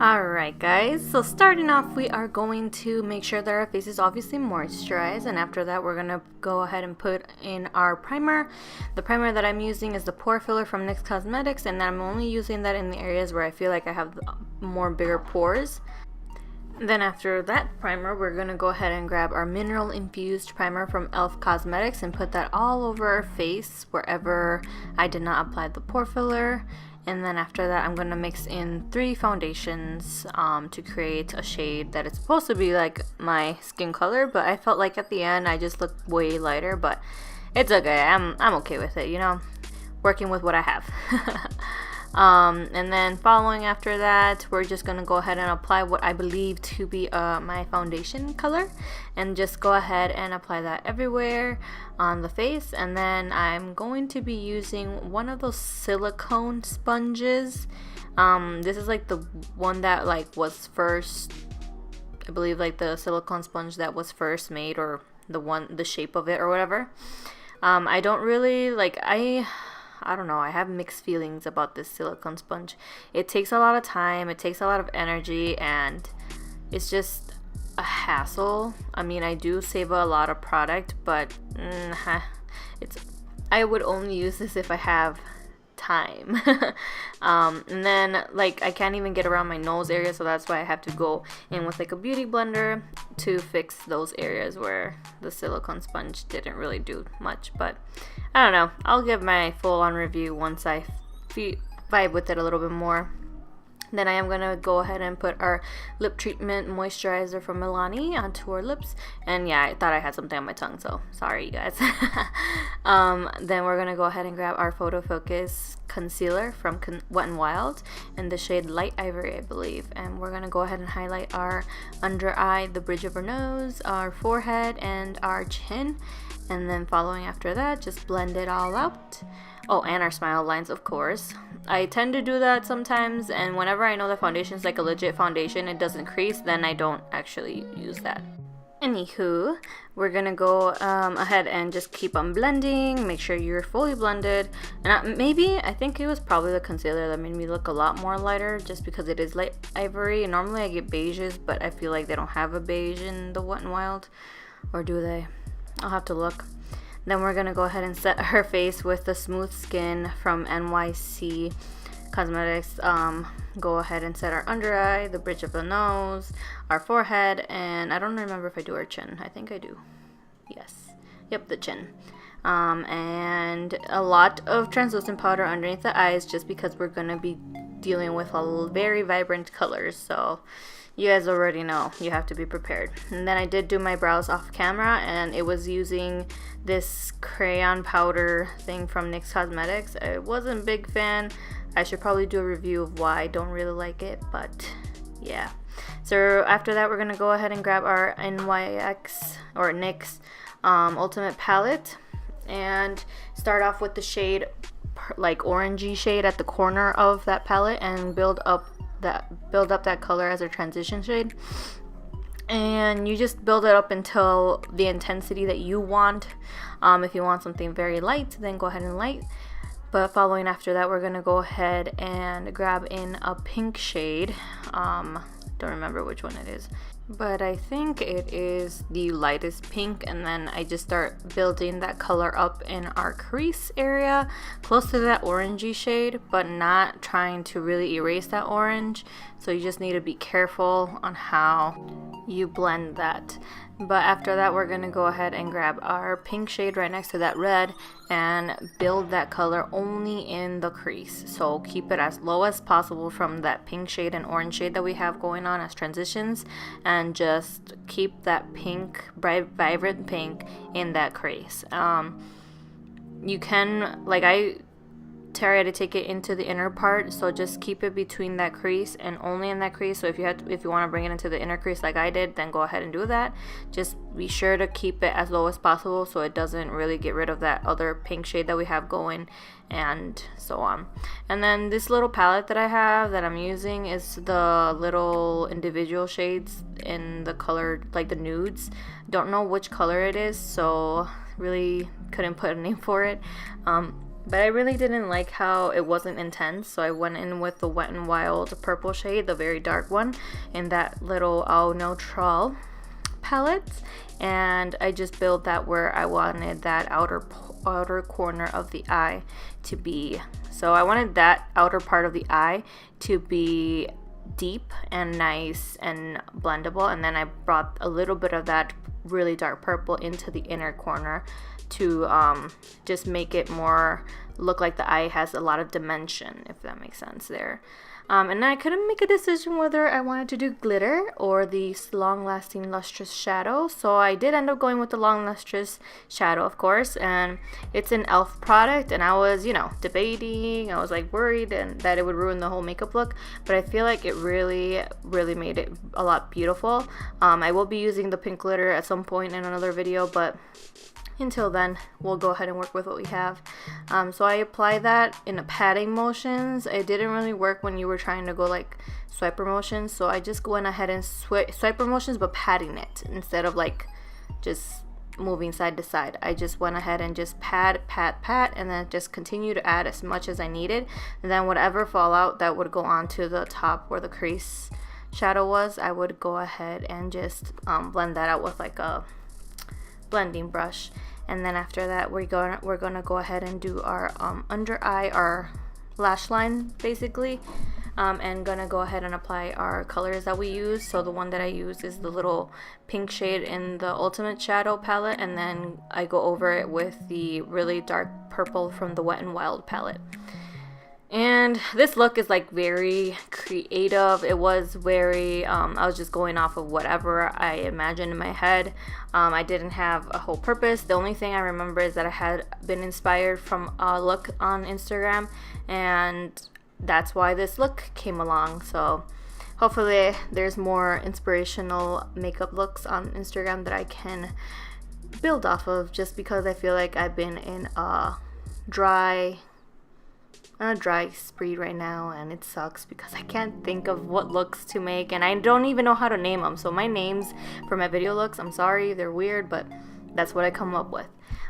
Alright guys, so starting off we are going to make sure that our face is obviously moisturized, and after that we're going to go ahead and put in our primer. The primer that I'm using is the Pore Filler from NYX Cosmetics, and I'm only using that in the areas where I feel like I have more bigger pores. Then after that primer, we're going to go ahead and grab our mineral infused primer from e.l.f. Cosmetics and put that all over our face wherever I did not apply the pore filler. And then after that, I'm going to mix in 3 foundations to create a shade that is supposed to be like my skin color, but I felt like at the end I just looked way lighter, but it's okay. I'm okay with it, you know, working with what I have. And then following after that, we're just gonna go ahead and apply what I believe to be my foundation color, and just go ahead and apply that everywhere on the face. And then I'm going to be using one of those silicone sponges. This is like the one that like was first, I believe, like the silicone sponge that was first made, or the shape of it or whatever. I don't really like, I don't know, I have mixed feelings about this silicone sponge. It takes a lot of time, it takes a lot of energy, and it's just a hassle. I mean, I do save a lot of product, but I would only use this if I have time. And then like I can't even get around my nose area, so that's why I have to go in with like a beauty blender to fix those areas where the silicone sponge didn't really do much. But I don't know, I'll give my full-on review once I vibe with it a little bit more. Then I am going to go ahead and put our lip treatment moisturizer from MILANI onto our lips. And yeah, I thought I had something on my tongue, so sorry you guys. Then we're going to go ahead and grab our Photo Focus concealer from Wet n Wild in the shade Light Ivory, I believe. And we're going to go ahead and highlight our under eye, the bridge of our nose, our forehead, and our chin. And then following after that, just blend it all out. Oh, and our smile lines, of course. I tend to do that sometimes, and whenever I know the foundation is like a legit foundation, it doesn't crease, then I don't actually use that. Anywho, we're gonna go ahead and just keep on blending. Make sure you're fully blended. And I think it was probably the concealer that made me look a lot more lighter, just because it is light ivory. Normally I get beiges, but I feel like they don't have a beige in the Wet n Wild. Or do they? I'll have to look. Then we're gonna go ahead and set her face with the Smooth Skin from NYXCOSMETICS. Go ahead and set our under eye, the bridge of the nose, our forehead, and I don't remember if I do our chin. I think I do. Yes. Yep, the chin. And a lot of translucent powder underneath the eyes, just because we're gonna be dealing with a very vibrant colors. So you guys already know, you have to be prepared. And then I did do my brows off camera, and it was using this crayon powder thing from NYX Cosmetics. I wasn't a big fan. I should probably do a review of why I don't really like it, but yeah. So after that, we're gonna go ahead and grab our NYX Ultimate Palette and start off with the shade like orangey shade at the corner of that palette, and build up that color as a transition shade. And you just build it up until the intensity that you want. If you want something very light, then go ahead and light. But following after that, we're gonna go ahead and grab in a pink shade. Don't remember which one it is, but I think it is the lightest pink. And then I just start building that color up in our crease area, close to that orangey shade, but not trying to really erase that orange. So you just need to be careful on how you blend that. But after that, we're gonna go ahead and grab our pink shade right next to that red and build that color only in the crease. So keep it as low as possible from that pink shade and orange shade that we have going on as transitions, and just keep that pink, bright, vibrant pink in that crease. You can, like I try to take it into the inner part, so just keep it between that crease and only in that crease. So if you want to bring it into the inner crease like I did, then go ahead and do that. Just be sure to keep it as low as possible so it doesn't really get rid of that other pink shade that we have going, and so on. And then this little palette that I have that I'm using is the little individual shades in the color, like the nudes. Don't know which color it is, so really couldn't put a name for it. but I really didn't like how it wasn't intense, so I went in with the Wet n Wild purple shade, the very dark one, in that little Au Neutral palette, and I just built that where I wanted that outer corner of the eye to be. So I wanted that outer part of the eye to be deep and nice and blendable, and then I brought a little bit of that really dark purple into the inner corner to just make it more look like the eye has a lot of dimension, if that makes sense there. And I couldn't make a decision whether I wanted to do glitter or the long-lasting lustrous shadow, so I did end up going with the long lustrous shadow, of course, and it's an e.l.f. product, and I was, you know, debating. I was like worried and that it would ruin the whole makeup look, but I feel like it really made it a lot beautiful. I will be using the pink glitter at some point in another video, but until then, we'll go ahead and work with what we have. So I apply that in a patting motions. It didn't really work when you were trying to go like swiper motions, so I just went ahead and swiper motions, but patting it instead of like just moving side to side. I just went ahead and just pat, and then just continue to add as much as I needed, and then whatever fallout that would go onto the top where the crease shadow was, I would go ahead and just blend that out with like a blending brush. And then after that, we're gonna go ahead and do our under eye, our lash line basically, and gonna go ahead and apply our colors that we use. So the one that I use is the little pink shade in the Ultimate Shadow palette, and then I go over it with the really dark purple from the Wet n Wild palette. And this look is like very creative. It was very, I was just going off of whatever I imagined in my head. I didn't have a whole purpose. The only thing I remember is that I had been inspired from a look on Instagram, and that's why this look came along. So hopefully there's more inspirational makeup looks on Instagram that I can build off of, just because I feel like I've been in a dry spree right now, and it sucks because I can't think of what looks to make, and I don't even know how to name them. So my names for my video looks, I'm sorry, they're weird, but that's what I come up with.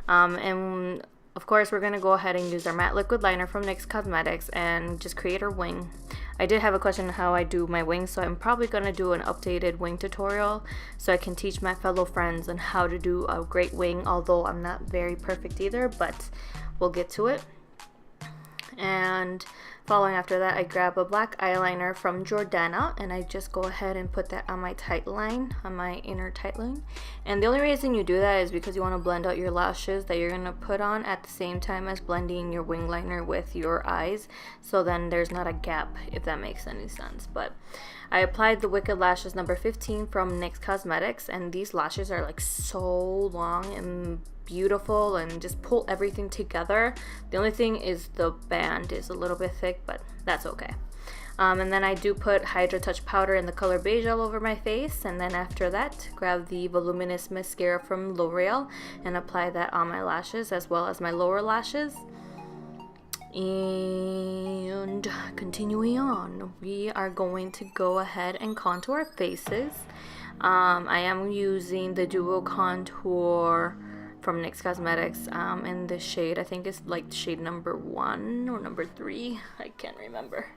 And of course we're gonna go ahead and use our matte liquid liner from NYX Cosmetics and just create our wing. I did have a question on how I do my wings, so I'm probably gonna do an updated wing tutorial so I can teach my fellow friends on how to do a great wing, although I'm not very perfect either, but we'll get to it. And following after that, I grab a black eyeliner from Jordana, and I just go ahead and put that on my tight line, on my inner tight line. And the only reason you do that is because you want to blend out your lashes that you're going to put on at the same time as blending your wing liner with your eyes, so then there's not a gap, if that makes any sense. But I applied the Wicked Lashes number 15 from NYX Cosmetics, and these lashes are like so long and beautiful and just pull everything together. The only thing is the band is a little bit thick, but that's okay. And then I do put Hydra Touch powder in the color beige all over my face, and then after that grab the Voluminous mascara from L'Oreal and apply that on my lashes as well as my lower lashes. And continuing on, we are going to go ahead and contour our faces. I am using the Duo Contour from NYX Cosmetics in this shade. I think it's like shade number 1 or number 3, I can't remember.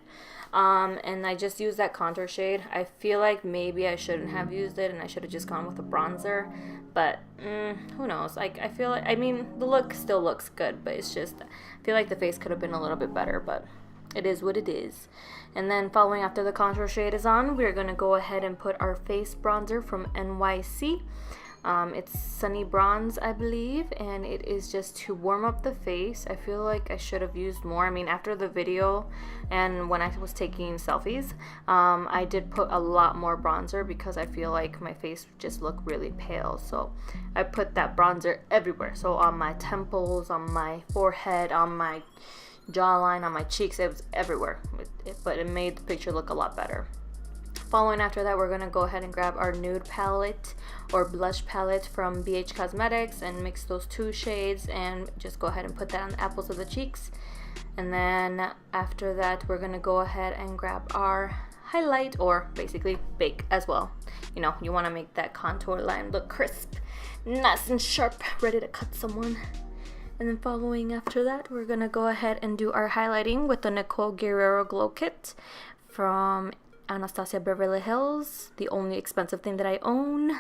And I just used that contour shade. I feel like maybe I shouldn't have used it and I should have just gone with a bronzer, but who knows. Like, I feel like, I mean, the look still looks good, but it's just, I feel like the face could have been a little bit better, but it is what it is. And then following after the contour shade is on, we're going to go ahead and put our face bronzer from NYC. It's Sunny Bronze, I believe, and it is just to warm up the face. I feel like I should have used more. I mean, after the video and when I was taking selfies, I did put a lot more bronzer because I feel like my face just looked really pale. So I put that bronzer everywhere. So on my temples, on my forehead, on my jawline, on my cheeks, it was everywhere. But it made the picture look a lot better. Following after that, we're going to go ahead and grab our nude palette or blush palette from BHCOSMETICS and mix those two shades and just go ahead and put that on the apples of the cheeks. And then after that, we're going to go ahead and grab our highlight, or basically bake as well. You know, you want to make that contour line look crisp, nice and sharp, ready to cut someone. And then following after that, we're gonna go ahead and do our highlighting with the Nicole Guerrero Glow Kit from Anastasia Beverly Hills, the only expensive thing that I own.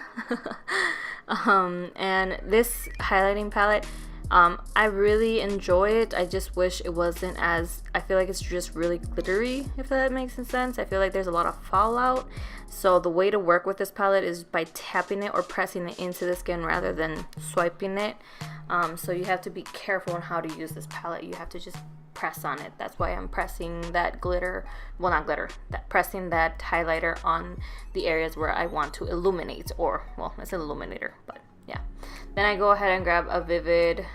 And this highlighting palette, I really enjoy it. I just wish it wasn't as, I feel like it's just really glittery, if that makes sense. I feel like there's a lot of fallout. So the way to work with this palette is by tapping it or pressing it into the skin rather than swiping it. So you have to be careful on how to use this palette. You have to just press on it. That's why I'm pressing that glitter, well, not glitter, that pressing that highlighter on the areas where I want to illuminate, or, well, it's an illuminator, but yeah. Then I go ahead and grab a Vivid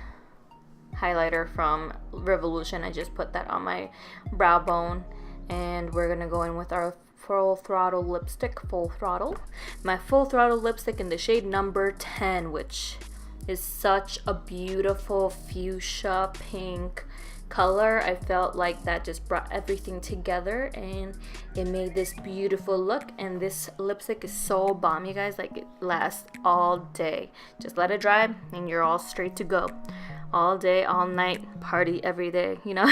highlighter from Revolution. I just put that on my brow bone, and we're gonna go in with our Full Throttle lipstick, Full Throttle. My Full Throttle lipstick in the shade number 10, which is such a beautiful fuchsia pink color. I felt like that just brought everything together and it made this beautiful look. And this lipstick is so bomb, you guys. Like, it lasts all day. Just let it dry and you're all straight to go. All day, all night, party every day, you know.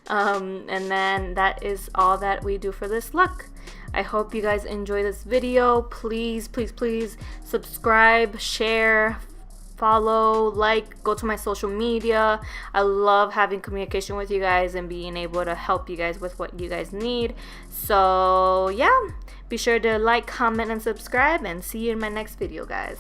And then that is all that we do for this look. I hope you guys enjoy this video. Please, please, please subscribe, share, follow, like, go to my social media. I love having communication with you guys and being able to help you guys with what you guys need. So yeah, be sure to like, comment, and subscribe, and see you in my next video, guys.